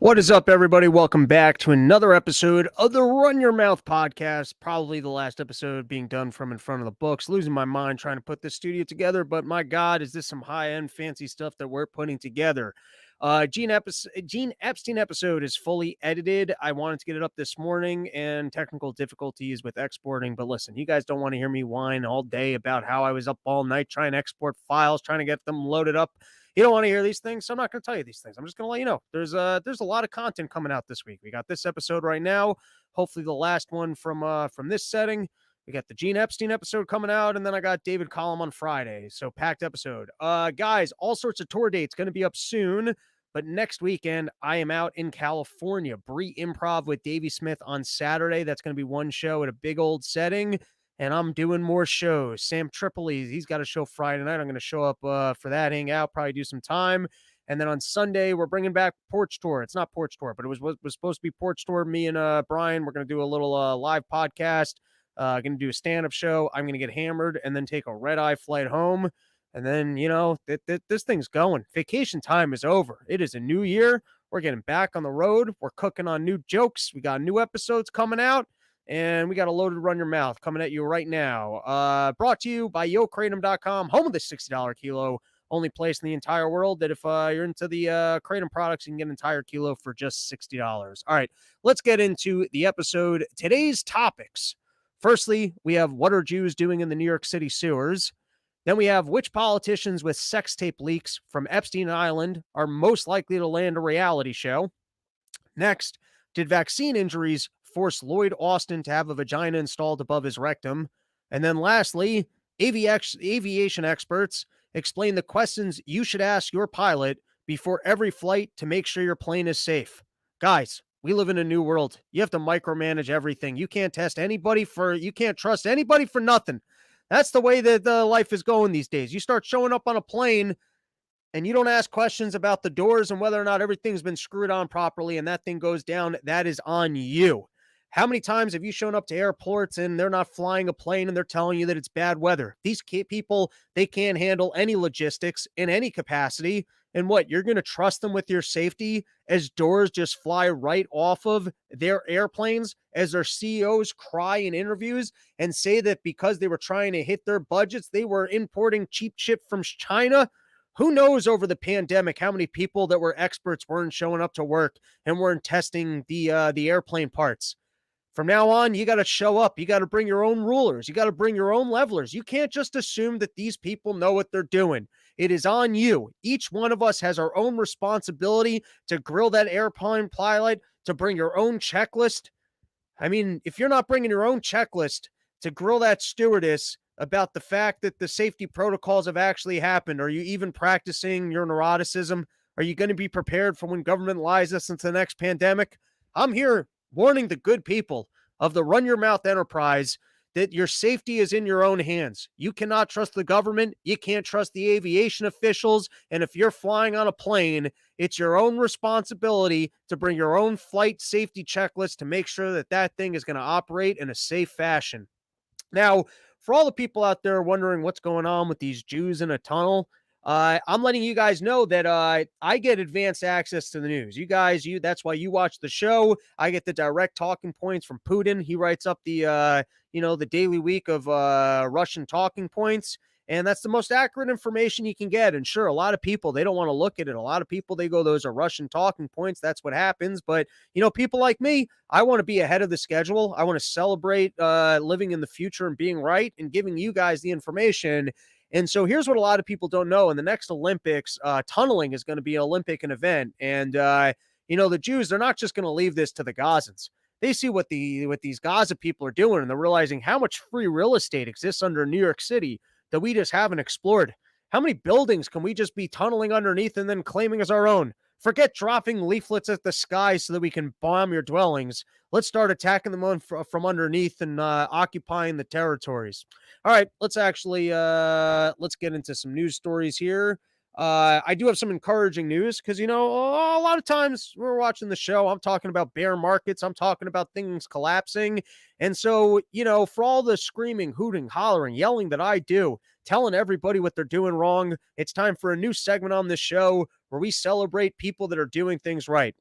What is up, everybody? Welcome back to another episode of the Run Your Mouth podcast. Probably the last episode being done from in front of the books. Losing my mind trying to put this studio together, but my God, is this some high-end fancy stuff that we're putting together? Gene Epstein episode is fully edited. I wanted to get it up this morning, and technical difficulties with exporting. But listen, you guys don't want to hear me whine all day about how I was up all night trying to export files, trying to get them loaded up. You don't want to hear these things, so I'm not going to tell you these things. I'm just going to let you know there's a lot of content coming out this week. We got this episode right now, hopefully the last one from this setting. We got the Gene Epstein episode coming out, and then I got David Collum on Friday. So packed episode. Guys, all sorts of tour dates going to be up soon. But next weekend, I am out in California. Bree Improv with Davey Smith on Saturday. That's going to be one show at a big old setting. And I'm doing more shows. Sam Tripoli, he's got a show Friday night. I'm going to show up for that, hang out, probably do some time. And then on Sunday, we're bringing back Porch Tour. It's not Porch Tour, but it was supposed to be Porch Tour. Me and Brian, we're going to do a little live podcast. Going to do a stand-up show. I'm going to get hammered and then take a red-eye flight home. And then, this thing's going. Vacation time is over. It is a new year. We're getting back on the road. We're cooking on new jokes. We got new episodes coming out. And we got a loaded Run Your Mouth coming at you right now. Brought to you by YoKratom.com, home of the $60 kilo. Only place in the entire world that if you're into the Kratom products, you can get an entire kilo for just $60. All right, let's get into the episode. Today's topics. Firstly, we have what are Jews doing in the New York City sewers? Then we have which politicians with sex tape leaks from Epstein Island are most likely to land a reality show? Next, did vaccine injuries force Lloyd Austin to have a vagina installed above his rectum? And then lastly, aviation experts explain the questions you should ask your pilot before every flight to make sure your plane is safe. Guys, we live in a new world. You have to micromanage everything. You can't trust anybody for nothing. That's the way that life is going these days. You start showing up on a plane and you don't ask questions about the doors and whether or not everything's been screwed on properly and that thing goes down, that is on you. How many times have you shown up to airports and they're not flying a plane and they're telling you that it's bad weather? These people, they can't handle any logistics in any capacity. And what, you're going to trust them with your safety as doors just fly right off of their airplanes, as their CEOs cry in interviews and say that because they were trying to hit their budgets, they were importing cheap shit from China? Who knows over the pandemic how many people that were experts weren't showing up to work and weren't testing the airplane parts? From now on, you got to show up. You got to bring your own rulers. You got to bring your own levelers. You can't just assume that these people know what they're doing. It is on you. Each one of us has our own responsibility to grill that airplane pilot, to bring your own checklist. I mean, if you're not bringing your own checklist to grill that stewardess about the fact that the safety protocols have actually happened, are you even practicing your neuroticism? Are you going to be prepared for when government lies us into the next pandemic? I'm here warning the good people of the Run Your Mouth enterprise that your safety is in your own hands. You cannot trust the government. You can't trust the aviation officials. And if you're flying on a plane, it's your own responsibility to bring your own flight safety checklist to make sure that that thing is going to operate in a safe fashion. Now, for all the people out there wondering what's going on with these Jews in a tunnel, I'm letting you guys know that I get advanced access to the news. You guys, that's why you watch the show. I get the direct talking points from Putin. He writes up the daily week of Russian talking points. And that's the most accurate information you can get. And sure, a lot of people, they don't want to look at it. A lot of people, they go, those are Russian talking points. That's what happens. But, people like me, I want to be ahead of the schedule. I want to celebrate living in the future and being right and giving you guys the information. And so here's what a lot of people don't know. In the next Olympics, tunneling is going to be an Olympic event. And, the Jews, they're not just going to leave this to the Gazans. They see what these Gaza people are doing, and they're realizing how much free real estate exists under New York City that we just haven't explored. How many buildings can we just be tunneling underneath and then claiming as our own? Forget dropping leaflets at the sky so that we can bomb your dwellings. Let's start attacking them from underneath and occupying the territories. All right, let's get into some news stories here. I do have some encouraging news because, a lot of times we're watching the show, I'm talking about bear markets, I'm talking about things collapsing. And so, for all the screaming, hooting, hollering, yelling that I do, telling everybody what they're doing wrong, it's time for a new segment on this show where we celebrate people that are doing things right.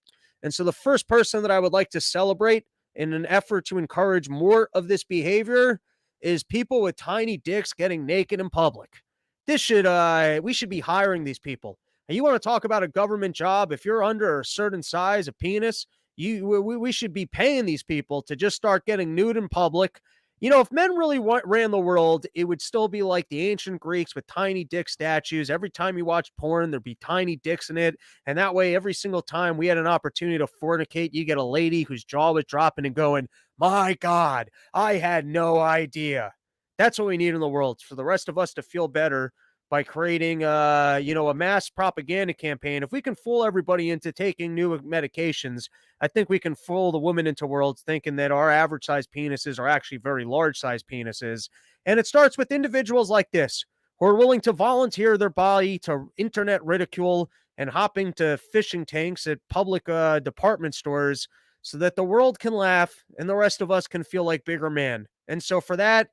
And so the first person that I would like to celebrate in an effort to encourage more of this behavior is people with tiny dicks getting naked in public. We should be hiring these people. And you want to talk about a government job? If you're under a certain size, a penis, we should be paying these people to just start getting nude in public. If men really ran the world, it would still be like the ancient Greeks with tiny dick statues. Every time you watch porn, there'd be tiny dicks in it. And that way, every single time we had an opportunity to fornicate, you get a lady whose jaw was dropping and going, my God, I had no idea. That's what we need in the world, for the rest of us to feel better by creating, a mass propaganda campaign. If we can fool everybody into taking new medications, I think we can fool the women into worlds thinking that our average size penises are actually very large size penises. And it starts with individuals like this who are willing to volunteer their body to internet ridicule and hopping to fishing tanks at public department stores so that the world can laugh and the rest of us can feel like bigger man. And so for that,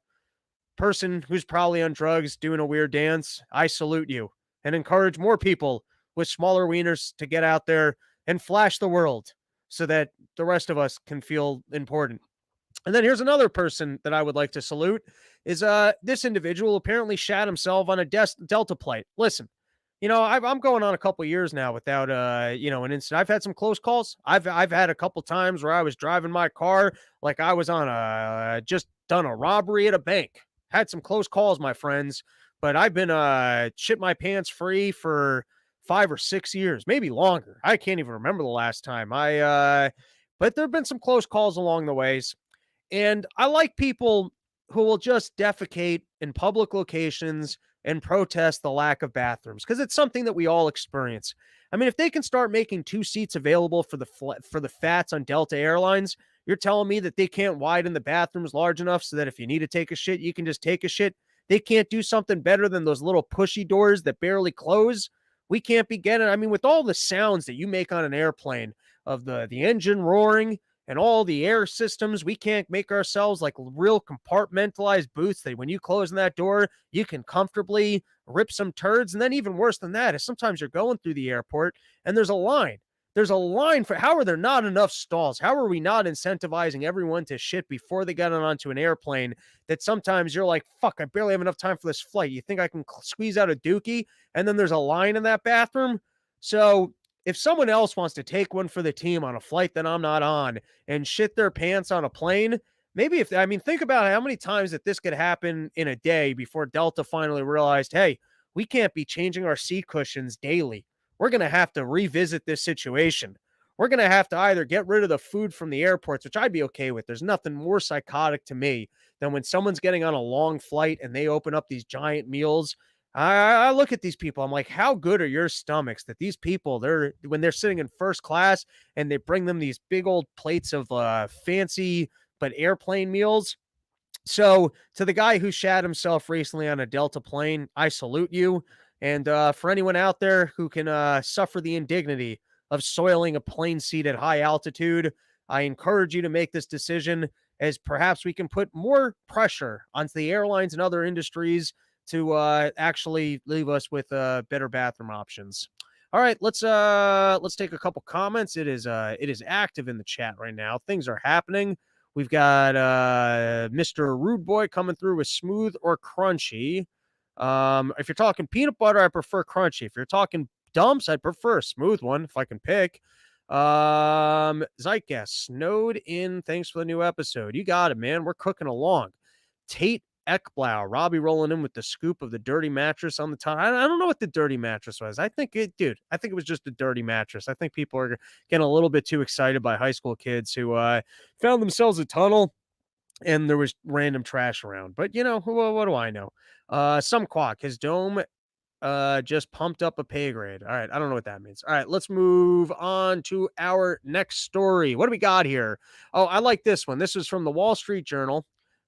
person who's probably on drugs doing a weird dance, I salute you and encourage more people with smaller wieners to get out there and flash the world so that the rest of us can feel important. And then here's another person that I would like to salute is this individual apparently shat himself on a Delta flight. Listen, I'm going on a couple years now without an incident. I've had some close calls. I've had a couple times where I was driving my car like I was on just done a robbery at a bank. Had some close calls, my friends, but I've been shit my pants free for 5 or 6 years, maybe longer. I can't even remember the last time. But there've been some close calls along the ways. And I like people who will just defecate in public locations and protest the lack of bathrooms because it's something that we all experience. I mean, if they can start making 2 seats available for the fats on Delta Airlines, you're telling me that they can't widen the bathrooms large enough so that if you need to take a shit, you can just take a shit? They can't do something better than those little pushy doors that barely close? We can't be getting, I mean, with all the sounds that you make on an airplane of the engine roaring and all the air systems, we can't make ourselves like real compartmentalized booths that when you close in that door, you can comfortably rip some turds. And then even worse than that is sometimes you're going through the airport and there's a line. There's a line for how are there not enough stalls? How are we not incentivizing everyone to shit before they get onto an airplane that sometimes you're like, fuck, I barely have enough time for this flight. You think I can squeeze out a dookie? And then there's a line in that bathroom. So if someone else wants to take one for the team on a flight that I'm not on and shit their pants on a plane, think about how many times that this could happen in a day before Delta finally realized, hey, we can't be changing our seat cushions daily. We're going to have to revisit this situation. We're going to have to either get rid of the food from the airports, which I'd be okay with. There's nothing more psychotic to me than when someone's getting on a long flight and they open up these giant meals. I look at these people. I'm like, how good are your stomachs that these people, when they're sitting in first class and they bring them these big old plates of fancy but airplane meals. So to the guy who shat himself recently on a Delta plane, I salute you. And for anyone out there who can suffer the indignity of soiling a plane seat at high altitude, I encourage you to make this decision, as perhaps we can put more pressure onto the airlines and other industries to actually leave us with better bathroom options. All right, let's take a couple comments. It is active in the chat right now. Things are happening. We've got Mr. Rude Boy coming through with smooth or crunchy. If you're talking peanut butter, I prefer crunchy. If you're talking dumps, I prefer a smooth one if I can pick. Zeitgeist, snowed in. Thanks for the new episode. You got it, man. We're cooking along. Tate Eckblau, Robbie rolling in with the scoop of the dirty mattress on the top. I don't know what the dirty mattress was. I think it was just a dirty mattress. I think people are getting a little bit too excited by high school kids who found themselves a tunnel and there was random trash around. But what do I know? Some quack, his dome just pumped up a pay grade. All right, I don't know what that means. All right, let's move on to our next story. What do we got here? Oh, I like this one. This is from the Wall Street Journal.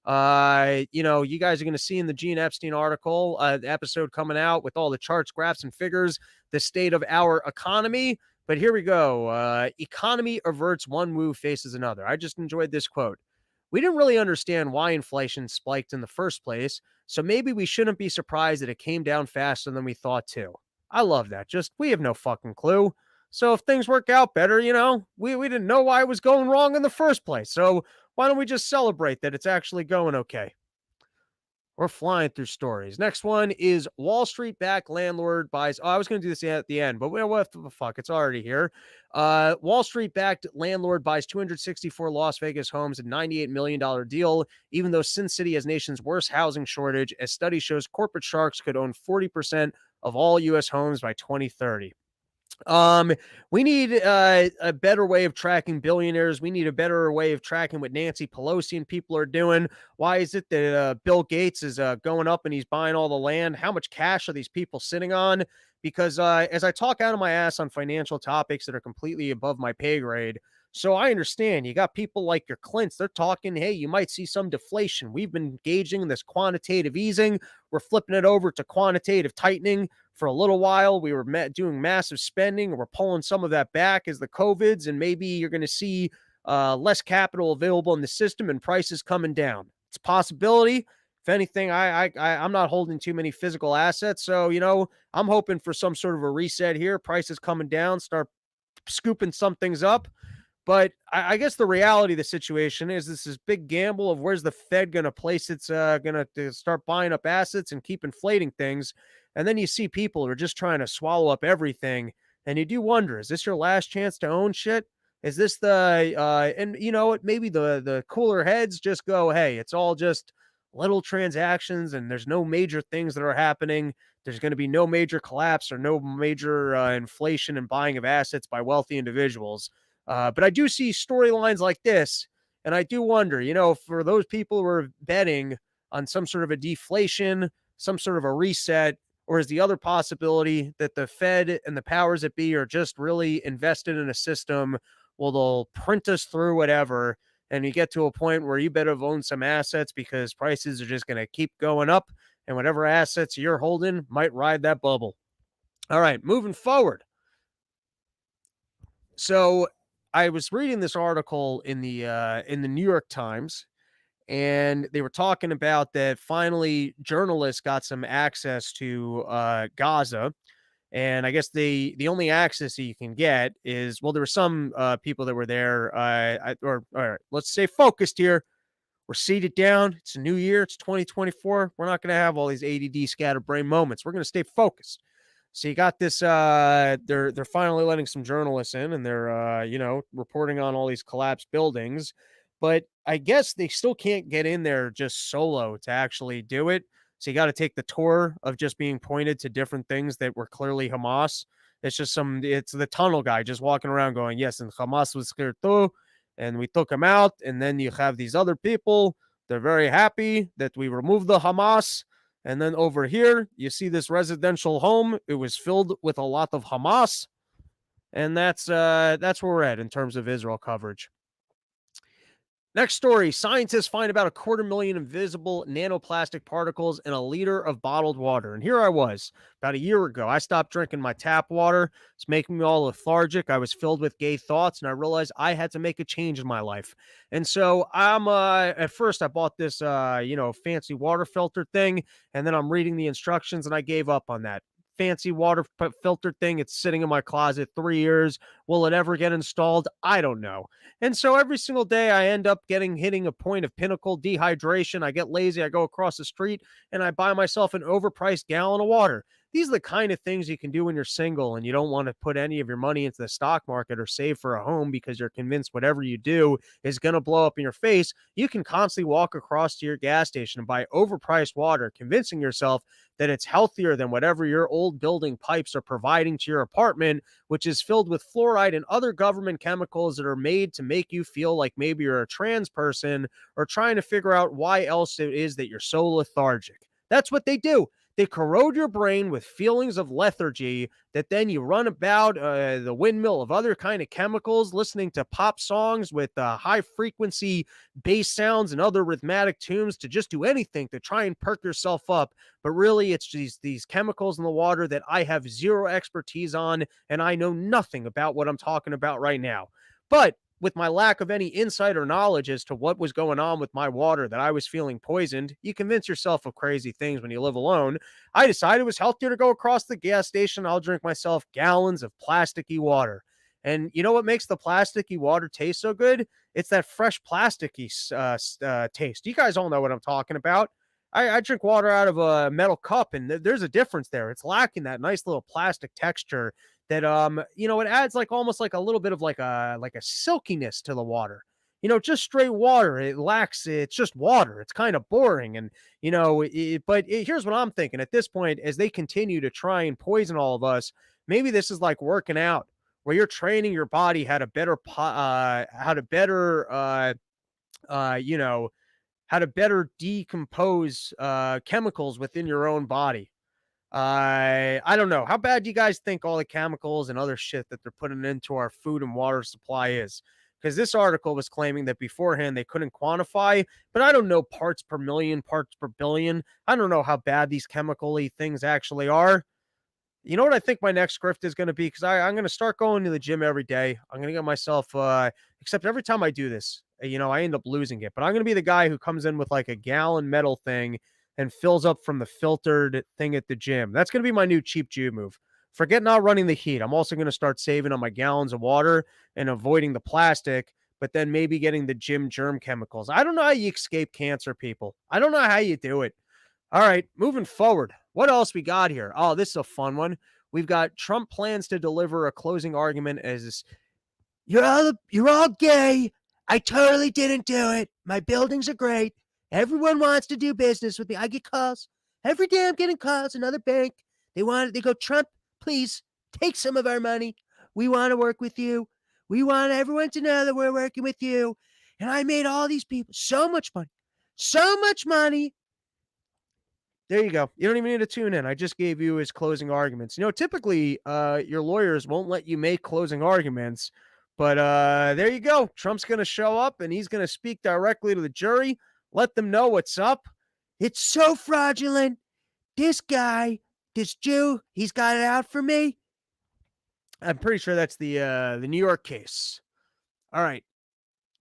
You guys are going to see in the Gene Epstein article, the episode coming out with all the charts, graphs, and figures, the state of our economy. But here we go. Economy averts one move, faces another. I just enjoyed this quote. We didn't really understand why inflation spiked in the first place, so maybe we shouldn't be surprised that it came down faster than we thought too. I love that. Just, we have no fucking clue. So if things work out better, we didn't know why it was going wrong in the first place. So why don't we just celebrate that it's actually going okay? We're flying through stories. Next one is Wall Street backed landlord buys. Oh, I was going to do this at the end, but what the fuck? It's already here. Wall Street backed landlord buys 264 Las Vegas homes, a $98 million deal, even though Sin City has nation's worst housing shortage, as study shows corporate sharks could own 40% of all U.S. homes by 2030. Um, we need a better way of tracking billionaires. We need a better way of tracking what Nancy Pelosi and people are doing. Why is it that Bill Gates is going up and he's buying all the land? How much cash are these people sitting on? Because as I talk out of my ass on financial topics that are completely above my pay grade, so I understand you got people like your Clints. They're talking, hey, you might see some deflation. We've been engaging in this quantitative easing. We're flipping it over to quantitative tightening for a little while. We were doing massive spending. We're pulling some of that back as the COVIDs, and maybe you're going to see less capital available in the system and prices coming down. It's a possibility. If anything, I'm not holding too many physical assets, so I'm hoping for some sort of a reset here. Prices coming down, start scooping some things up. But I guess the reality of the situation is this is big gamble of where's the Fed going to place its going to start buying up assets and keep inflating things. And then you see people who are just trying to swallow up everything. And you do wonder, is this your last chance to own shit? Is this the and you know what? Maybe the cooler heads just go, hey, it's all just little transactions and there's no major things that are happening. There's going to be no major collapse or no major inflation and buying of assets by wealthy individuals. But I do see storylines like this, and I do wonder, for those people who are betting on some sort of a deflation, some sort of a reset, or is the other possibility that the Fed and the powers that be are just really invested in a system? Well, they'll print us through whatever, and you get to a point where you better own some assets because prices are just going to keep going up, and whatever assets you're holding might ride that bubble. All right, moving forward. So I was reading this article in the New York Times, and they were talking about that finally journalists got some access to Gaza. And I guess the only access that you can get is, well, there were some people that were there. All right, let's stay focused here. We're seated down. It's a new year. It's 2024. We're not going to have all these ADD scatterbrain moments. We're going to stay focused. So you got this. They're finally letting some journalists in, and they're reporting on all these collapsed buildings. But I guess they still can't get in there just solo to actually do it. So you got to take the tour of just being pointed to different things that were clearly Hamas. It's the tunnel guy just walking around going, yes, and Hamas was scared too, and we took him out. And then you have these other people. They're very happy that we removed the Hamas. And then over here, you see this residential home. It was filled with a lot of Hamas. And that's where we're at in terms of Israel coverage. Next story, scientists find about 250,000 invisible nanoplastic particles in a liter of bottled water. And here I was about a year ago. I stopped drinking my tap water. It's making me all lethargic. I was filled with gay thoughts, and I realized I had to make a change in my life. And so I'm at first I bought this fancy water filter thing, and then I'm reading the instructions and I gave up on that. Fancy water filter thing. It's sitting in my closet 3 years. Will it ever get installed? I don't know. And so every single day I end up hitting a point of pinnacle dehydration. I get lazy. I go across the street and I buy myself an overpriced gallon of water. These are the kind of things you can do when you're single and you don't want to put any of your money into the stock market or save for a home because you're convinced whatever you do is going to blow up in your face. You can constantly walk across to your gas station and buy overpriced water, convincing yourself that it's healthier than whatever your old building pipes are providing to your apartment, which is filled with fluoride and other government chemicals that are made to make you feel like maybe you're a trans person or trying to figure out why else it is that you're so lethargic. That's what they do. They corrode your brain with feelings of lethargy that then you run about the windmill of other kind of chemicals, listening to pop songs with high frequency bass sounds and other rhythmic tunes to just do anything to try and perk yourself up. But really, it's these chemicals in the water that I have zero expertise on, and I know nothing about what I'm talking about right now. But with my lack of any insight or knowledge as to what was going on with my water that I was feeling poisoned, you convince yourself of crazy things when you live alone. I decided it was healthier to go across the gas station. I'll drink myself gallons of plasticky water. And you know what makes the plasticky water taste so good? It's that fresh plasticky taste. You guys all know what I'm talking about. I drink water out of a metal cup, and there's a difference there. It's lacking that nice little plastic texture that it adds like almost like a little bit of like a silkiness to the water. Just straight water. It's just water. It's kind of boring. And here's what I'm thinking at this point as they continue to try and poison all of us. Maybe this is like working out where you're training your body uh you know how to better decompose chemicals within your own body. I don't know. How bad do you guys think all the chemicals and other shit that they're putting into our food and water supply is? Because this article was claiming that beforehand they couldn't quantify, but I don't know parts per million, parts per billion. I don't know how bad these chemically things actually are. You know what I think my next script is going to be? Because I'm going to start going to the gym every day. I'm going to get myself, except every time I do this, I end up losing it. But I'm going to be the guy who comes in with like a gallon metal thing and fills up from the filtered thing at the gym. That's going to be my new cheap Jew move. Forget not running the heat. I'm also going to start saving on my gallons of water and avoiding the plastic, but then maybe getting the gym germ chemicals. I don't know how you escape cancer, people. I don't know how you do it. All right, moving forward. What else we got here? Oh, this is a fun one. We've got Trump plans to deliver a closing argument as you're all gay. I totally didn't do it. My buildings are great. Everyone wants to do business with me. I get calls. Every day I'm getting calls. Another bank. They go, Trump, please take some of our money. We want to work with you. We want everyone to know that we're working with you. And I made all these people so much money. So much money. There you go. You don't even need to tune in. I just gave you his closing arguments. Typically, your lawyers won't let you make closing arguments, but there you go. Trump's going to show up and he's going to speak directly to the jury, let them know what's up. It's so fraudulent. This guy, this Jew, he's got it out for me. I'm pretty sure that's the New York case. All right.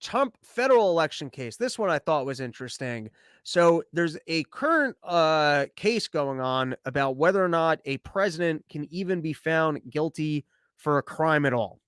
Trump federal election case. This one I thought was interesting. So there's a current case going on about whether or not a president can even be found guilty for a crime at all.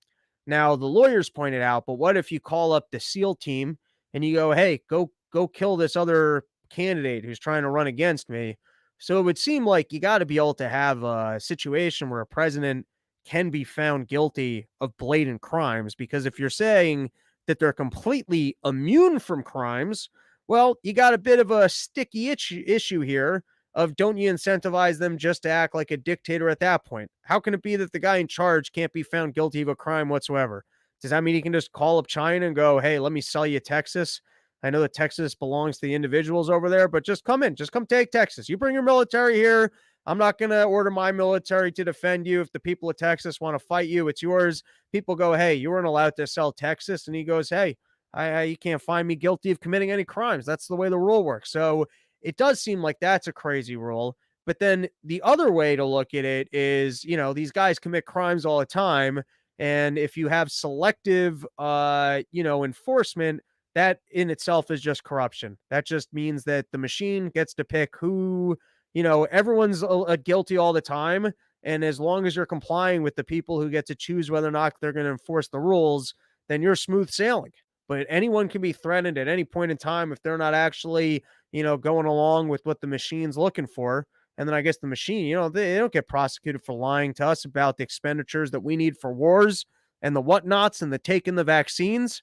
Now the lawyers pointed out, but what if you call up the SEAL team and you go, "Hey, go kill this other candidate who's trying to run against me?" So it would seem like you got to be able to have a situation where a president can be found guilty of blatant crimes, because if you're saying that they're completely immune from crimes, well, you got a bit of a sticky issue here of, don't you incentivize them just to act like a dictator at that point? How can it be that the guy in charge can't be found guilty of a crime whatsoever? Does that mean he can just call up China and go, "Hey, let me sell you Texas? I know that Texas belongs to the individuals over there, but just come in, just come take Texas. You bring your military here. I'm not going to order my military to defend you. If the people of Texas want to fight you, it's yours." People go, "Hey, you weren't allowed to sell Texas." And he goes, "Hey, you can't find me guilty of committing any crimes. That's the way the rule works." So it does seem like that's a crazy rule. But then the other way to look at it is, these guys commit crimes all the time. And if you have selective, enforcement, that in itself is just corruption. That just means that the machine gets to pick who, everyone's guilty all the time. And as long as you're complying with the people who get to choose whether or not they're going to enforce the rules, then you're smooth sailing. But anyone can be threatened at any point in time if they're not actually, going along with what the machine's looking for. And then I guess the machine, they don't get prosecuted for lying to us about the expenditures that we need for wars and the whatnots and the taking the vaccines.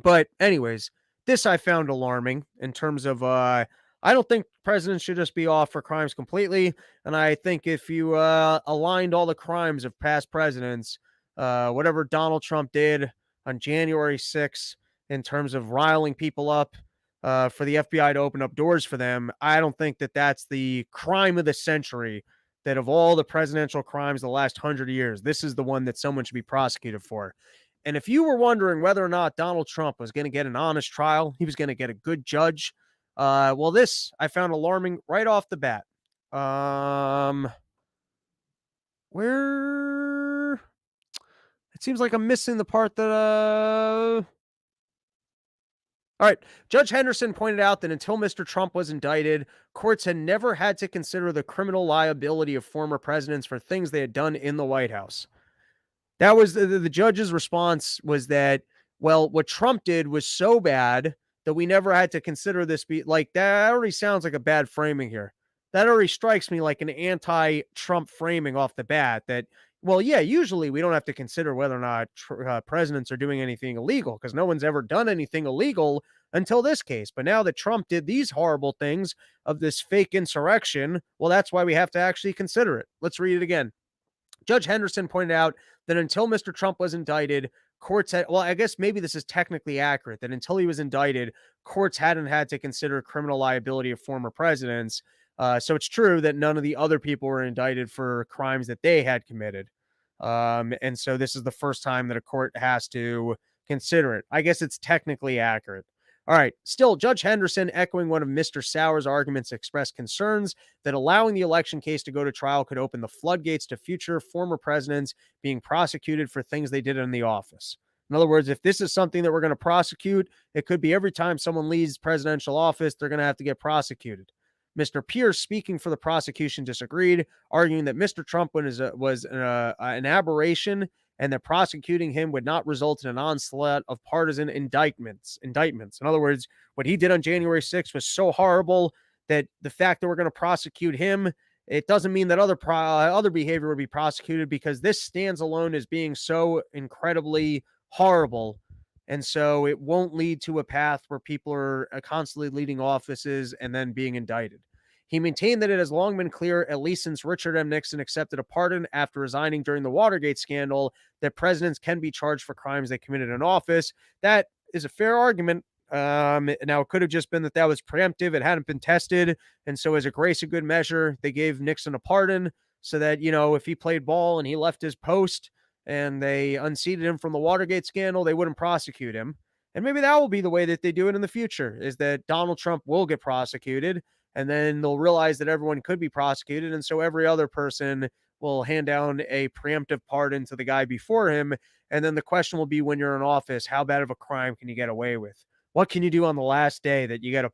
But anyways, this I found alarming in terms of I don't think presidents should just be off for crimes completely. And I think if you aligned all the crimes of past presidents, whatever Donald Trump did on January 6th in terms of riling people up for the FBI to open up doors for them, I don't think that that's the crime of the century. That of all the presidential crimes the last 100 years, this is the one that someone should be prosecuted for. And if you were wondering whether or not Donald Trump was going to get an honest trial, he was going to get a good judge, well, this I found alarming right off the bat. Where? Let's Seems like I'm missing the part that all right. Judge Henderson pointed out that until Mr. Trump was indicted, courts had never had to consider the criminal liability of former presidents for things they had done in the White House. That was the judge's response was that, well, what Trump did was so bad that we never had to consider this be like that already sounds like a bad framing here. That already strikes me like an anti-Trump framing off the bat that, well, yeah, usually we don't have to consider whether or not presidents are doing anything illegal because no one's ever done anything illegal until this case. But now that Trump did these horrible things of this fake insurrection, well, that's why we have to actually consider it. Let's read it again. Judge Henderson pointed out that until Mr. Trump was indicted, courts had, well, I guess maybe this is technically accurate, that until he was indicted, courts hadn't had to consider criminal liability of former presidents. So it's true that none of the other people were indicted for crimes that they had committed. And so this is the first time that a court has to consider it. I guess it's technically accurate. All right. Still, Judge Henderson, echoing one of Mr. Sauer's arguments, expressed concerns that allowing the election case to go to trial could open the floodgates to future former presidents being prosecuted for things they did in the office. In other words, if this is something that we're going to prosecute, it could be every time someone leaves presidential office, they're going to have to get prosecuted. Mr. Pierce, speaking for the prosecution, disagreed, arguing that Mr. Trump was an aberration and that prosecuting him would not result in an onslaught of partisan indictments. In other words, what he did on January 6th was so horrible that the fact that we're going to prosecute him, it doesn't mean that other behavior will be prosecuted because this stands alone as being so incredibly horrible. And so it won't lead to a path where people are constantly leading offices and then being indicted. He maintained that it has long been clear, at least since Richard M. Nixon accepted a pardon after resigning during the Watergate scandal, that presidents can be charged for crimes they committed in office. That is a fair argument. Now, it could have just been that that was preemptive. It hadn't been tested. And so as a grace of good measure, they gave Nixon a pardon so that, you know, if he played ball and he left his post and they unseated him from the Watergate scandal, they wouldn't prosecute him. And maybe that will be the way that they do it in the future, is that Donald Trump will get prosecuted and then they'll realize that everyone could be prosecuted. And so every other person will hand down a preemptive pardon to the guy before him. And then the question will be, when you're in office, how bad of a crime can you get away with? What can you do on the last day that you get a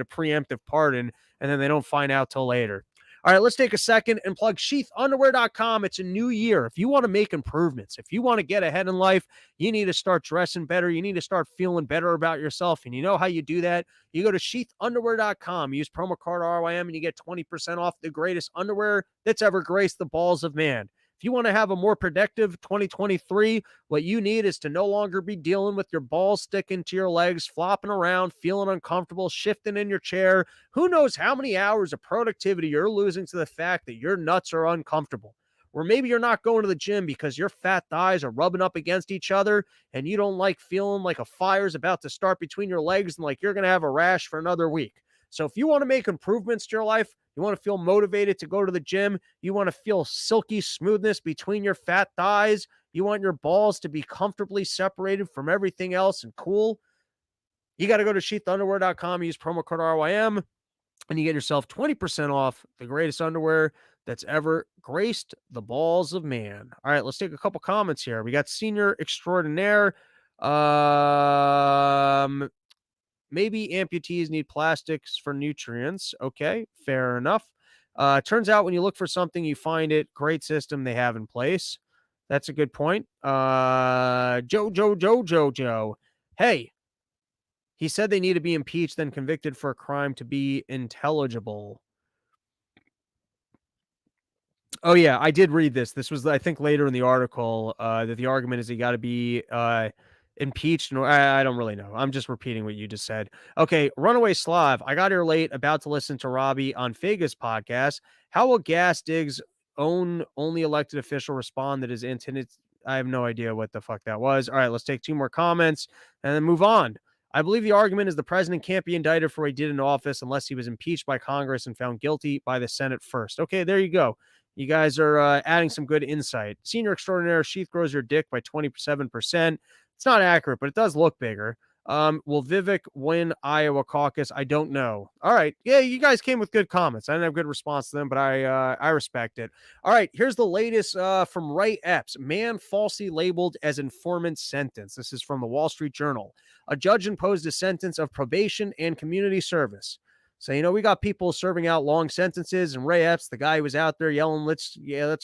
preemptive pardon and then they don't find out till later? All right, let's take a second and plug sheathunderwear.com. It's a new year. If you want to make improvements, if you want to get ahead in life, you need to start dressing better. You need to start feeling better about yourself. And you know how you do that? You go to sheathunderwear.com, use promo code RYM, and you get 20% off the greatest underwear that's ever graced the balls of man. If you want to have a more productive 2023, what you need is to no longer be dealing with your balls sticking to your legs, flopping around, feeling uncomfortable, shifting in your chair. Who knows how many hours of productivity you're losing to the fact that your nuts are uncomfortable. Or maybe you're not going to the gym because your fat thighs are rubbing up against each other and you don't like feeling like a fire's about to start between your legs and like you're going to have a rash for another week. So if you want to make improvements to your life, you want to feel motivated to go to the gym, you want to feel silky smoothness between your fat thighs, you want your balls to be comfortably separated from everything else and cool, you got to go to sheathunderwear.com, use promo code RYM, and you get yourself 20% off the greatest underwear that's ever graced the balls of man. All right, let's take a couple comments here. We got Senior Extraordinaire. Maybe amputees need plastics for nutrients. Okay, fair enough. Turns out when you look for something, you find it. Great system they have in place. That's a good point. Joe. Hey, he said they need to be impeached, then convicted for a crime to be intelligible. Oh yeah, I did read this. This was, I think, later in the article that the argument is he got to be impeached. And I don't really know. I'm just repeating what you just said. Okay, Runaway Slav. I got here late, about to listen to Robbie on Vegas podcast. How will Gas Diggs' own only elected official respond that is intended? I have no idea what the fuck that was. All right, let's take two more comments and then move on. I believe the argument is the president can't be indicted for what he did in office unless he was impeached by Congress and found guilty by the Senate first. Okay, there you go. You guys are adding some good insight. Senior Extraordinaire, sheath grows your dick by 27%. It's not accurate, but it does look bigger. Will Vivek win Iowa caucus? I don't know. All right. Yeah, you guys came with good comments. I didn't have a good response to them, but I respect it. All right. Here's the latest from Ray Epps. Man falsely labeled as informant sentence. This is from the Wall Street Journal. A judge imposed a sentence of probation and community service. So, we got people serving out long sentences, and Ray Epps, the guy who was out there yelling, let's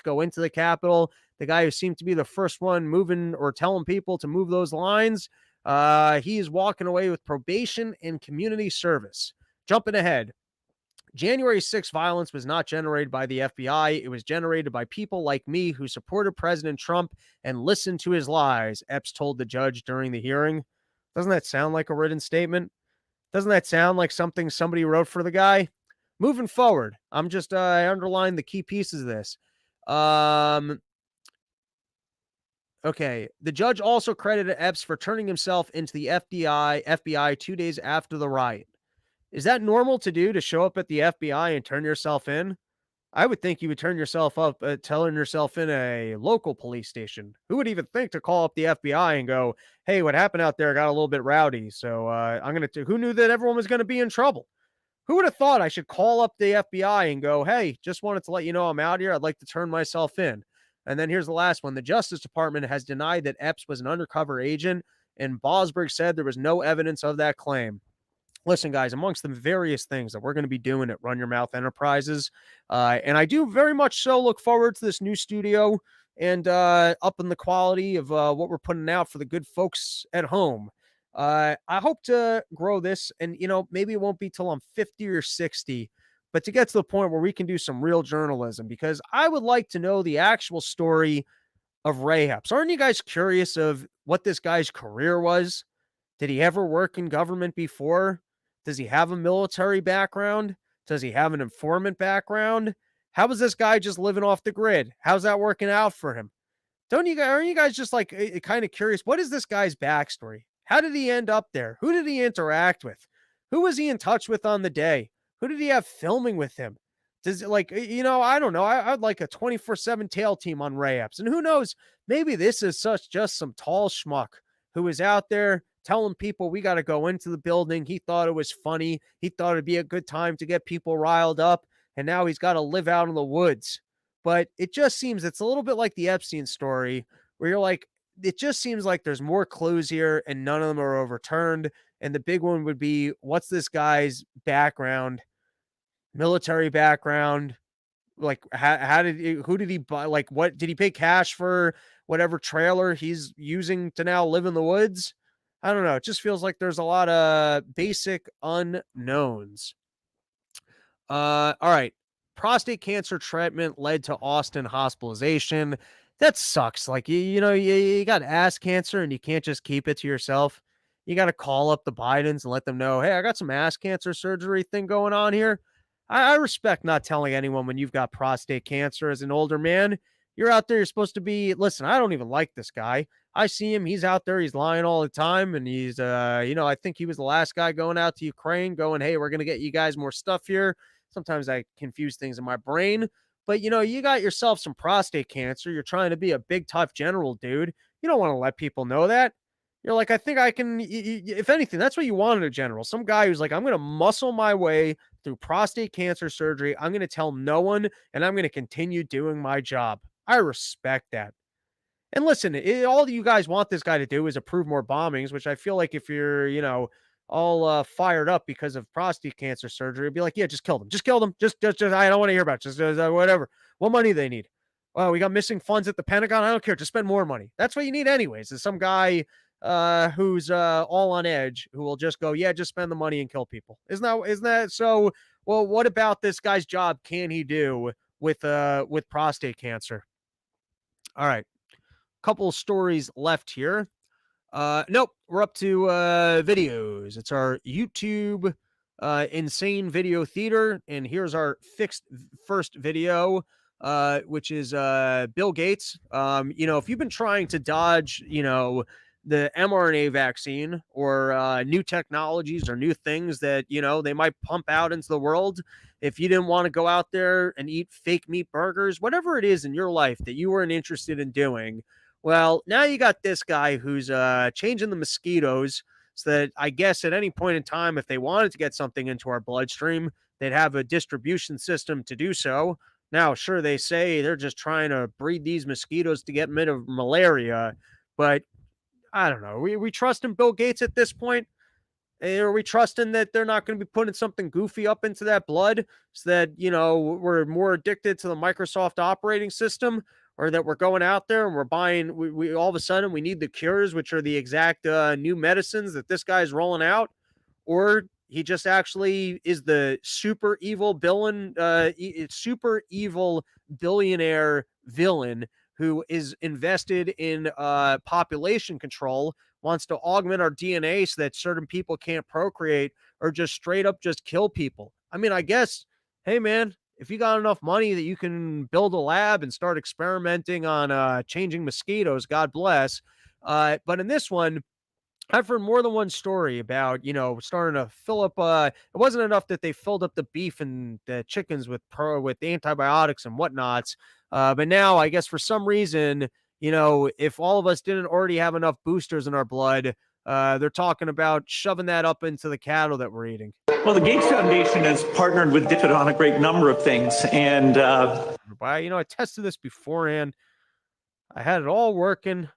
go into the Capitol, the guy who seemed to be the first one moving or telling people to move those lines, he is walking away with probation and community service. Jumping ahead, January 6th violence was not generated by the FBI. It was generated by people like me who supported President Trump and listened to his lies, Epps told the judge during the hearing. Doesn't that sound like a written statement? Doesn't that sound like something somebody wrote for the guy? Moving forward, I underlined the key pieces of this. Okay. The judge also credited Epps for turning himself into the FBI 2 days after the riot. Is that normal to do, to show up at the FBI and turn yourself in? I would think you would turn yourself up, telling yourself in a local police station. Who would even think to call up the FBI and go, "Hey, what happened out there got a little bit rowdy, so I'm gonna." Who knew that everyone was going to be in trouble? Who would have thought I should call up the FBI and go, "Hey, just wanted to let you know I'm out here. I'd like to turn myself in." And then here's the last one. The Justice Department has denied that Epps was an undercover agent, and Bosberg said there was no evidence of that claim. Listen, guys, amongst the various things that we're going to be doing at Run Your Mouth Enterprises, and I do very much so look forward to this new studio and up in the quality of what we're putting out for the good folks at home. I hope to grow this, and maybe it won't be till I'm 50 or 60, but to get to the point where we can do some real journalism, because I would like to know the actual story of Ray Epps. Aren't you guys curious of what this guy's career was? Did he ever work in government before? Does he have a military background? Does he have an informant background? How is this guy just living off the grid? How's that working out for him? Don't you guys, aren't you guys just like kind of curious? What is this guy's backstory? How did he end up there? Who did he interact with? Who was he in touch with on the day? Who did he have filming with him? Does it I don't know. I'd like a 24/7 tail team on Ray Epps. And who knows? Maybe this is just some tall schmuck who is out there telling people we got to go into the building. He thought it was funny. He thought it'd be a good time to get people riled up. And now he's got to live out in the woods. But it just seems it's a little bit like the Epstein story, where you're like, it just seems like there's more clues here and none of them are overturned. And the big one would be, what's this guy's background, military background? Like, how did he, who did he buy? Like, what did he pay cash for whatever trailer he's using to now live in the woods? I don't know. It just feels like there's a lot of basic unknowns. All right. Prostate cancer treatment led to Austin hospitalization. That sucks. Like, you got ass cancer and you can't just keep it to yourself. You got to call up the Bidens and let them know, hey, I got some ass cancer surgery thing going on here. I respect not telling anyone when you've got prostate cancer as an older man. You're out there, you're supposed to be, listen, I don't even like this guy. I see him, he's out there, he's lying all the time. And he's, I think he was the last guy going out to Ukraine going, hey, we're going to get you guys more stuff here. Sometimes I confuse things in my brain, but you got yourself some prostate cancer. You're trying to be a big, tough general, dude. You don't want to let people know that. You're like, I think I can, if anything, that's what you wanted a general. Some guy who's like, I'm going to muscle my way through prostate cancer surgery. I'm going to tell no one, and I'm going to continue doing my job. I respect that. And listen, all you guys want this guy to do is approve more bombings, which I feel like if you're, all fired up because of prostate cancer surgery, it'd be like, yeah, just kill them. Just kill them. Just I don't want to hear about it. Just whatever. What money they need. Well, we got missing funds at the Pentagon. I don't care. Just spend more money. That's what you need anyways, is some guy who's all on edge who will just go, yeah, just spend the money and kill people. Isn't that so? Well, what about this guy's job can he do with prostate cancer? All right. Couple stories left here. Nope, we're up to videos. It's our YouTube insane video theater, and here's our fixed first video, which is Bill Gates. If you've been trying to dodge, the mRNA vaccine or new technologies or new things that they might pump out into the world, if you didn't want to go out there and eat fake meat burgers, whatever it is in your life that you weren't interested in doing, well, now you got this guy who's changing the mosquitoes so that I guess at any point in time, if they wanted to get something into our bloodstream, they'd have a distribution system to do so. Now, sure, they say they're just trying to breed these mosquitoes to get rid of malaria, but I don't know. We trust in Bill Gates at this point. Are we trusting that they're not going to be putting something goofy up into that blood so that, we're more addicted to the Microsoft operating system, or that we're going out there and we're buying, we all of a sudden we need the cures, which are the exact new medicines that this guy's rolling out, or he just actually is the super evil billionaire villain who is invested in population control, wants to augment our DNA so that certain people can't procreate, or just straight up just kill people. I mean, I guess, hey man, if you got enough money that you can build a lab and start experimenting on changing mosquitoes, God bless. But in this one, I've heard more than one story about, starting to fill up. It wasn't enough that they filled up the beef and the chickens with antibiotics and whatnots. But now, I guess for some reason, if all of us didn't already have enough boosters in our blood, they're talking about shoving that up into the cattle that we're eating. Well, the Gates Foundation has partnered with DFID on a great number of things, and I tested this beforehand. I had it all working.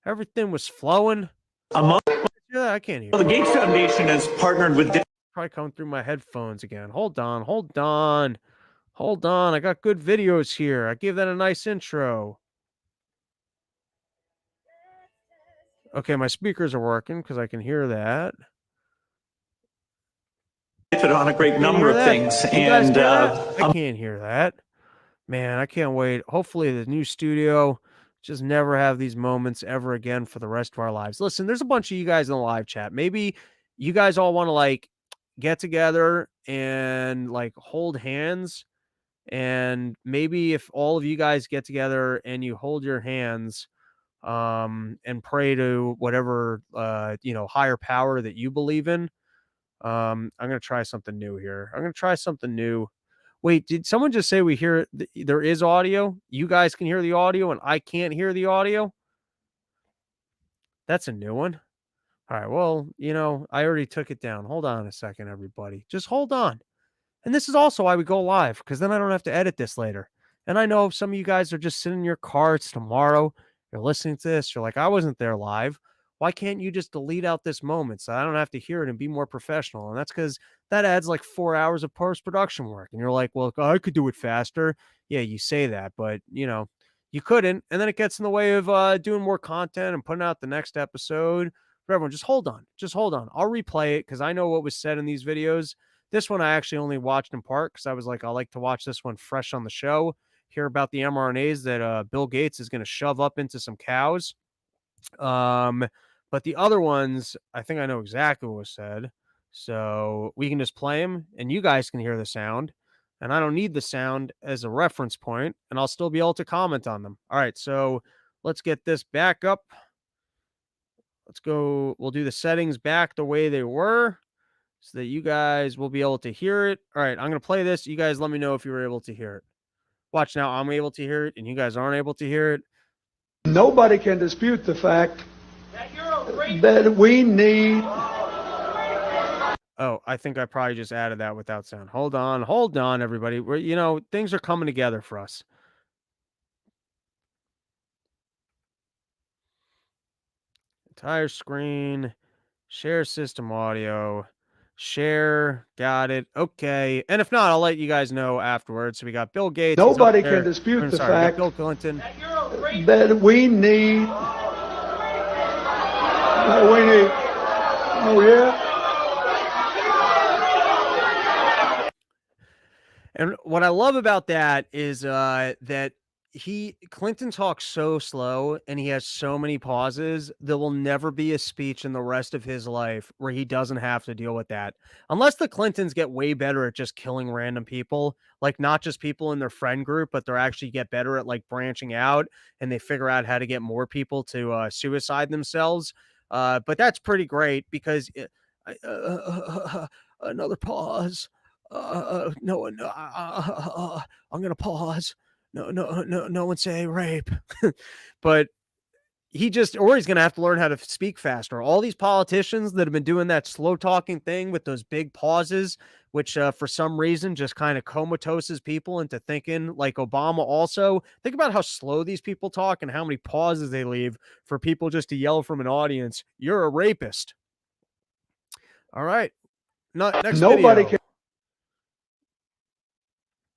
Everything was flowing. Yeah, I can't hear. Well, the Gates Foundation has partnered with probably coming through my headphones again. Hold on. I got good videos here. I gave that a nice intro. Okay, my speakers are working because I can hear that. DFID on a great number of things, and I can't hear that. Man, I can't wait. Hopefully the new studio just never have these moments ever again for the rest of our lives. Listen, there's a bunch of you guys in the live chat. Maybe you guys all want to get together and hold hands, and maybe if all of you guys get together and you hold your hands and pray to whatever higher power that you believe in. I'm going to try something new here. Wait, did someone just say there is audio? You guys can hear the audio and I can't hear the audio? That's a new one. All right, well, I already took it down. Hold on a second, everybody. Just hold on. And this is also why we go live, because then I don't have to edit this later. And I know some of you guys are just sitting in your cars tomorrow. You're listening to this. You're like, I wasn't there live. Why can't you just delete out this moment so I don't have to hear it and be more professional? And that's because that adds 4 hours of post-production work. And you're like, well, I could do it faster. Yeah, you say that, but you couldn't. And then it gets in the way of doing more content and putting out the next episode. But everyone, just hold on. I'll replay it because I know what was said in these videos. This one I actually only watched in part because I was like, I like to watch this one fresh on the show, hear about the mRNAs that Bill Gates is going to shove up into some cows. But the other ones, I think I know exactly what was said. So we can just play them and you guys can hear the sound. And I don't need the sound as a reference point, and I'll still be able to comment on them. All right, so let's get this back up. Let's go. We'll do the settings back the way they were so that you guys will be able to hear it. All right, I'm going to play this. You guys let me know if you were able to hear it. Watch now. I'm able to hear it, and you guys aren't able to hear it. Nobody can dispute the fact that we need... Oh, I think I probably just added that without sound. Hold on, everybody. Things are coming together for us. Entire screen, share system audio, share, got it. Okay. And if not, I'll let you guys know afterwards. So we got Bill Gates. Nobody can dispute the fact Bill Clinton. That we need... Oh, yeah? And what I love about that is that Clinton talks so slow and he has so many pauses. There will never be a speech in the rest of his life where he doesn't have to deal with that. Unless the Clintons get way better at just killing random people, not just people in their friend group, but they actually get better at branching out and they figure out how to get more people to suicide themselves. But that's pretty great because another pause. No, I'm gonna pause. No one say rape. But he's going to have to learn how to speak faster. All these politicians that have been doing that slow talking thing with those big pauses, which for some reason just kind of comatoses people into thinking like Obama also. Think about how slow these people talk and how many pauses they leave for people just to yell from an audience, "You're a rapist." All right. Next Nobody video. can.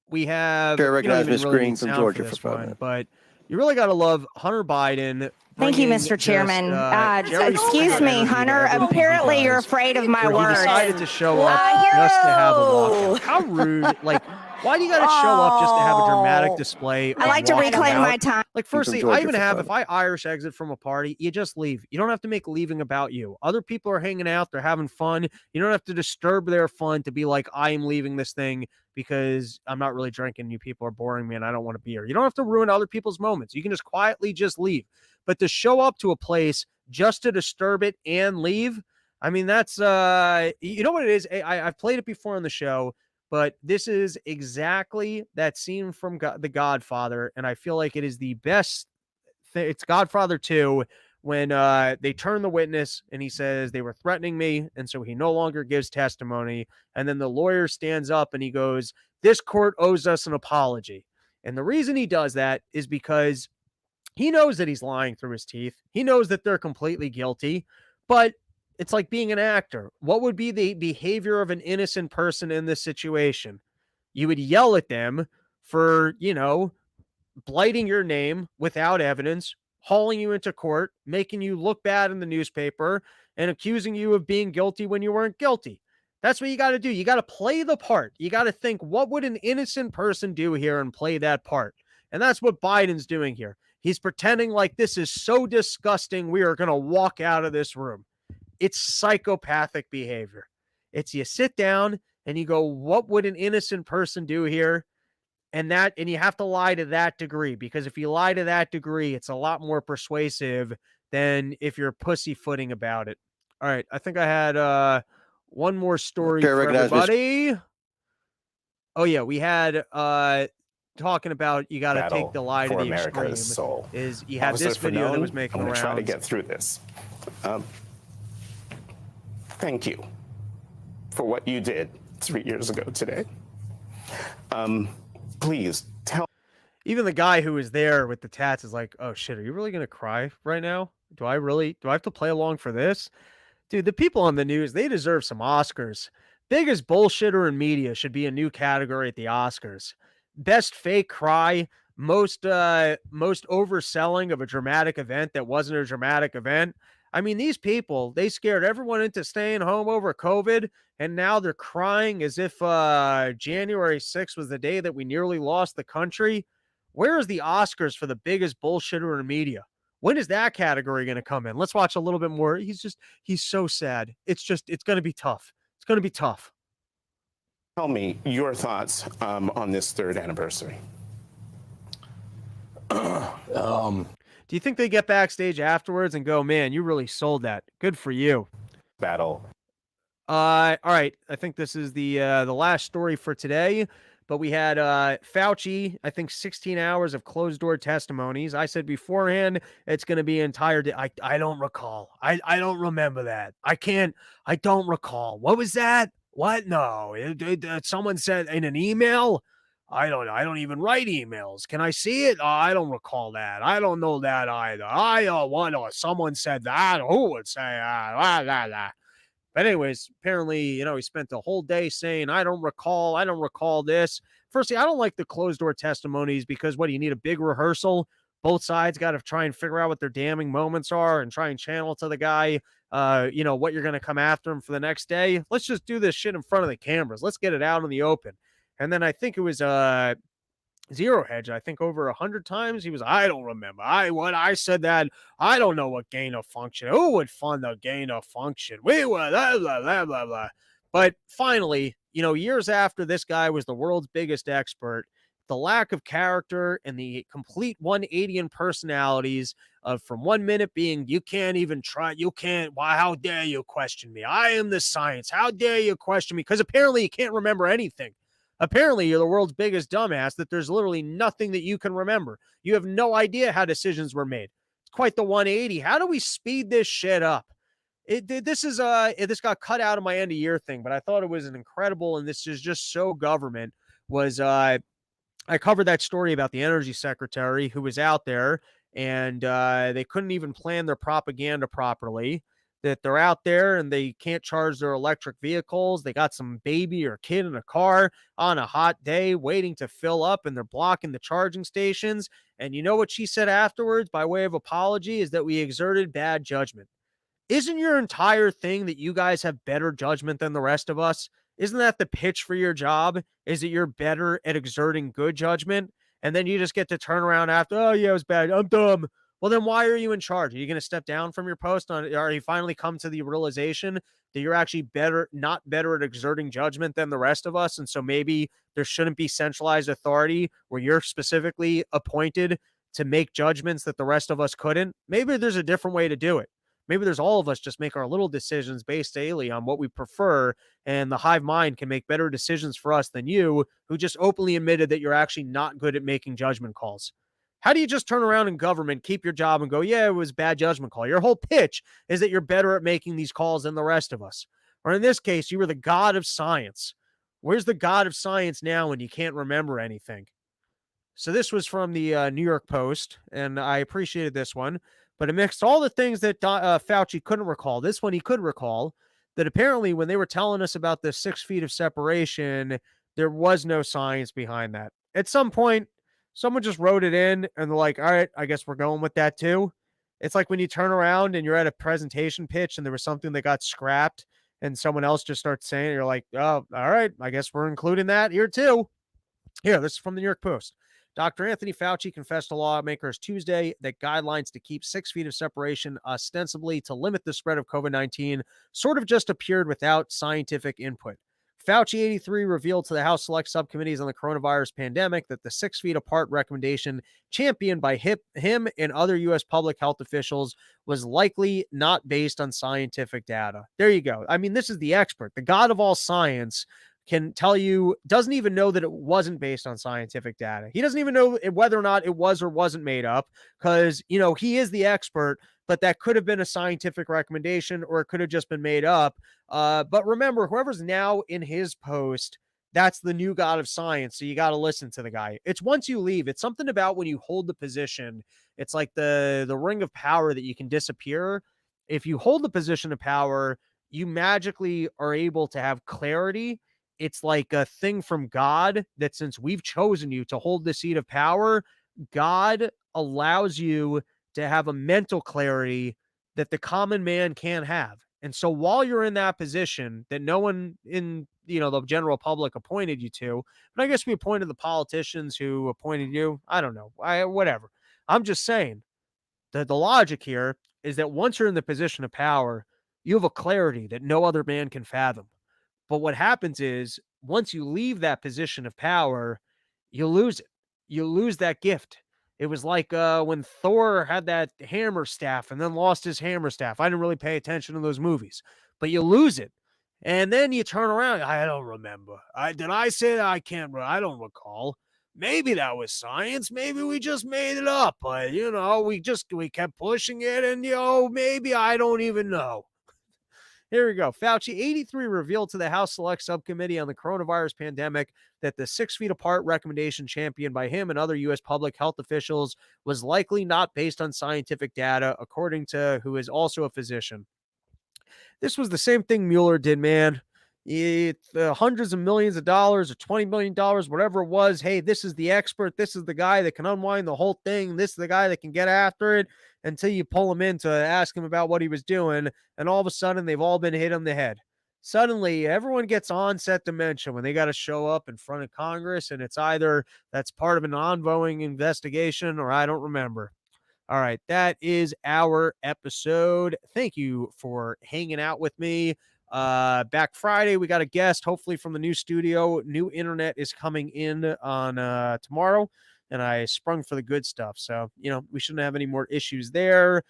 We have, Chair you don't recognizes even Ms. really Green need from sound Georgia for this for 5 one, minutes. but you really got to love Hunter Biden. Thank you, bringing Mr. Chairman. Jerry Excuse Springer me, energy to Hunter. everything he Apparently, you're does, afraid of my where he words. decided to show up just to have a walkout. How rude. Like, why do you got to show up just to have a dramatic display? I like to reclaim my time. Like, firstly, I even have, if I Irish exit from a party, you just leave. You don't have to make leaving about you. Other people are hanging out. They're having fun. You don't have to disturb their fun to be like, I am leaving this thing because I'm not really drinking. You people are boring me and I don't want to be here. You don't have to ruin other people's moments. You can just quietly just leave. But to show up to a place just to disturb it and leave, I mean, that's, you know what it is? I've played it before on the show, but this is exactly that scene from The Godfather. And I feel like it is the best thing. It's Godfather 2 when they turn the witness and he says they were threatening me. And so he no longer gives testimony. And then the lawyer stands up and he goes, "This court owes us an apology." And the reason he does that is because he knows that he's lying through his teeth. He knows that they're completely guilty, but it's like being an actor. What would be the behavior of an innocent person in this situation? You would yell at them for, blighting your name without evidence, hauling you into court, making you look bad in the newspaper, and accusing you of being guilty when you weren't guilty. That's what you got to do. You got to play the part. You got to think, what would an innocent person do here and play that part? And that's what Biden's doing here. He's pretending like this is so disgusting, we are going to walk out of this room. It's psychopathic behavior. It's you sit down and you go, what would an innocent person do here? And you have to lie to that degree, because if you lie to that degree, it's a lot more persuasive than if you're pussyfooting about it. All right. I think I had one more story Chair for recognizes everybody. Oh yeah, we had talking about you got to take the lie to for the America's extreme. soul. Is you had Officer this video that Fanone, was making I'm the going to try to rounds. get through this. Thank you for what you did 3 years ago today. Please tell. Even the guy who was there with the tats is like, "Oh shit, are you really gonna cry right now? Do I have to play along for this?" Dude, the people on the news, they deserve some Oscars. Biggest bullshitter in media should be a new category at the Oscars. Best fake cry, most overselling of a dramatic event that wasn't a dramatic event. I mean, these people, they scared everyone into staying home over COVID, and now they're crying as if January 6th was the day that we nearly lost the country. Where is the Oscars for the biggest bullshitter in media? When is that category going to come in? Let's watch a little bit more. He's so sad. It's going to be tough. It's going to be tough. Tell me your thoughts on this third anniversary. Do you think they get backstage afterwards and go, "Man, you really sold that. Good for you"? Battle. All right. I think this is the last story for today. But we had Fauci, I think 16 hours of closed door testimonies. I said beforehand, it's going to be entire day. I don't recall. I don't remember that. I don't recall. What was that? What? No. Someone said in an email. I don't know. I don't even write emails. Can I see it? I don't recall that. I don't know that either. Someone said that. Who would say that? Blah, blah, blah. But anyways, apparently, he spent the whole day saying, I don't recall this. Firstly, I don't like the closed door testimonies because what do you need a big rehearsal? Both sides got to try and figure out what their damning moments are and try and channel to the guy, what you're going to come after him for the next day. Let's just do this shit in front of the cameras. Let's get it out in the open. And then I think it was Zero Hedge, I think over 100 times he was, I don't remember. I said that. I don't know what gain of function. Who would fund the gain of function? We were blah, blah, blah, blah, blah. But finally, years after this guy was the world's biggest expert, the lack of character and the complete 180 in personalities of from 1 minute being, you can't even try. You can't. Why? How dare you question me? I am the science. How dare you question me? Because apparently you can't remember anything. Apparently, you're the world's biggest dumbass that there's literally nothing that you can remember. You have no idea how decisions were made. It's quite the 180. How do we speed this shit up? This got cut out of my end of year thing, but I thought it was an incredible, and this is just so government was I covered that story about the energy secretary who was out there and they couldn't even plan their propaganda properly. That they're out there and they can't charge their electric vehicles. They got some baby or kid in a car on a hot day waiting to fill up and they're blocking the charging stations. And you know what she said afterwards, by way of apology, is that we exerted bad judgment. Isn't your entire thing that you guys have better judgment than the rest of us? Isn't that the pitch for your job? Is that you're better at exerting good judgment? And then you just get to turn around after, oh, yeah, it was bad. I'm dumb. Well, then why are you in charge? Are you going to step down from your post on, or you finally come to the realization that you're actually not better at exerting judgment than the rest of us? And so maybe there shouldn't be centralized authority where you're specifically appointed to make judgments that the rest of us couldn't. Maybe there's a different way to do it. Maybe there's all of us just make our little decisions based daily on what we prefer, and the hive mind can make better decisions for us than you, who just openly admitted that you're actually not good at making judgment calls. How do you just turn around in government, keep your job, and go, yeah, it was bad judgment call? Your whole pitch is that you're better at making these calls than the rest of us. Or in this case, you were the god of science. Where's the god of science now when you can't remember anything? So this was from the New York Post, and I appreciated this one. But amidst all the things that Fauci couldn't recall, this one he could recall, that apparently when they were telling us about the 6 feet of separation, there was no science behind that. At some point, someone just wrote it in, and they're like, all right, I guess we're going with that too. It's like when you turn around and you're at a presentation pitch and there was something that got scrapped, and someone else just starts saying it, you're like, oh, all right, I guess we're including that here too. Here, this is from the New York Post. Dr. Anthony Fauci confessed to lawmakers Tuesday that guidelines to keep 6 feet of separation, ostensibly to limit the spread of COVID-19, sort of just appeared without scientific input. Fauci 83 revealed to the House Select Subcommittees on the coronavirus pandemic that the 6 feet apart recommendation championed by him and other U.S. public health officials was likely not based on scientific data. There you go. I mean, this is the expert, the god of all science, can tell you, doesn't even know that it wasn't based on scientific data. He doesn't even know whether or not it was or wasn't made up because, you know, he is the expert, but that could have been a scientific recommendation or it could have just been made up. But remember, whoever's now in his post, that's the new god of science. So you got to listen to the guy. It's once you leave, it's something about when you hold the position. It's like the ring of power that you can disappear. If you hold the position of power, you magically are able to have clarity. It's like a thing from God that since we've chosen you to hold the seat of power, God allows you to have a mental clarity that the common man can't have. And so while you're in that position that no one in, you know, the general public appointed you to, but I guess we appointed the politicians who appointed you. I don't know. Whatever. I'm just saying that the logic here is that once you're in the position of power, you have a clarity that no other man can fathom. But what happens is once you leave that position of power, you lose it. You lose that gift. It was like when Thor had that hammer staff and then lost his hammer staff. I didn't really pay attention to those movies, but you lose it. And then you turn around. I don't remember. Did I say that? I can't. I don't recall. Maybe that was science. Maybe we just made it up. But you know, we kept pushing it, and maybe I don't even know. Here we go. Fauci 83 revealed to the House Select Subcommittee on the coronavirus pandemic that the 6 feet apart recommendation championed by him and other U.S. public health officials was likely not based on scientific data, according to who is also a physician. This was the same thing Mueller did, man. Hundreds of millions of dollars or $20 million, whatever it was. Hey, this is the expert. This is the guy that can unwind the whole thing. This is the guy that can get after it until you pull him in to ask him about what he was doing. And all of a sudden, they've all been hit on the head. Suddenly, everyone gets onset dementia when they got to show up in front of Congress. And it's either that's part of an ongoing investigation or I don't remember. All right, that is our episode. Thank you for hanging out with me. Back Friday, we got a guest, hopefully from the new studio. New internet is coming in on tomorrow, and I sprung for the good stuff. So, you know, we shouldn't have any more issues there.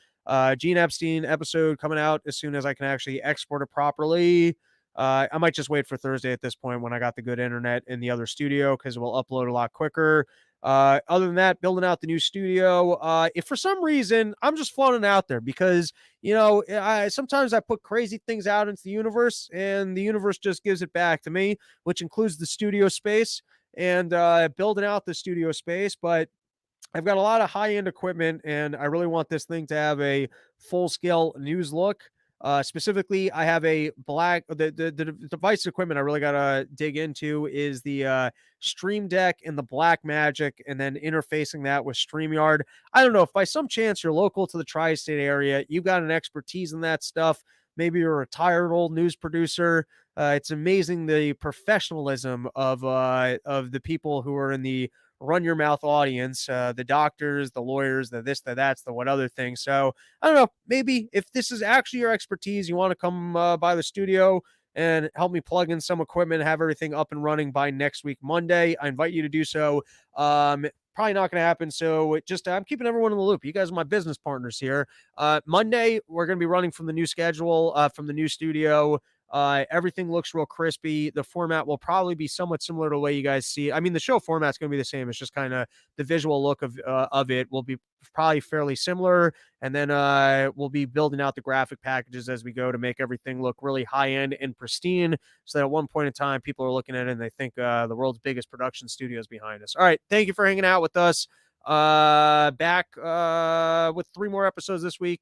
Gene Epstein episode coming out as soon as I can actually export it properly. I might just wait for Thursday at this point when I got the good internet in the other studio because we'll upload a lot quicker. Other than that, building out the new studio. If for some reason I'm just floating out there because sometimes I put crazy things out into the universe, and the universe just gives it back to me, which includes the studio space and building out the studio space. But I've got a lot of high-end equipment, and I really want this thing to have a full-scale news look. Specifically, I have a black the device equipment I really gotta dig into is the Stream Deck and the Black Magic, and then interfacing that with StreamYard. I don't know if by some chance you're local to the tri-state area, you've got an expertise in that stuff. Maybe you're a retired old news producer. It's amazing the professionalism of the people who are in the run your mouth audience, the doctors, the lawyers, the this, the that's, the what other thing. So I don't know, maybe if this is actually your expertise, you want to come by the studio and help me plug in some equipment, have everything up and running by next week, Monday. I invite you to do so. Probably not going to happen. So I'm keeping everyone in the loop. You guys are my business partners here. Monday, we're going to be running from the new schedule, from the new studio. Everything looks real crispy. The format will probably be somewhat similar to the way you guys see it. I mean, the show format's going to be the same. It's just kind of the visual look of it will be probably fairly similar. And then we'll be building out the graphic packages as we go to make everything look really high end and pristine. So that at one point in time, people are looking at it and they think the world's biggest production studio is behind us. All right. Thank you for hanging out with us. Back with 3 more episodes this week.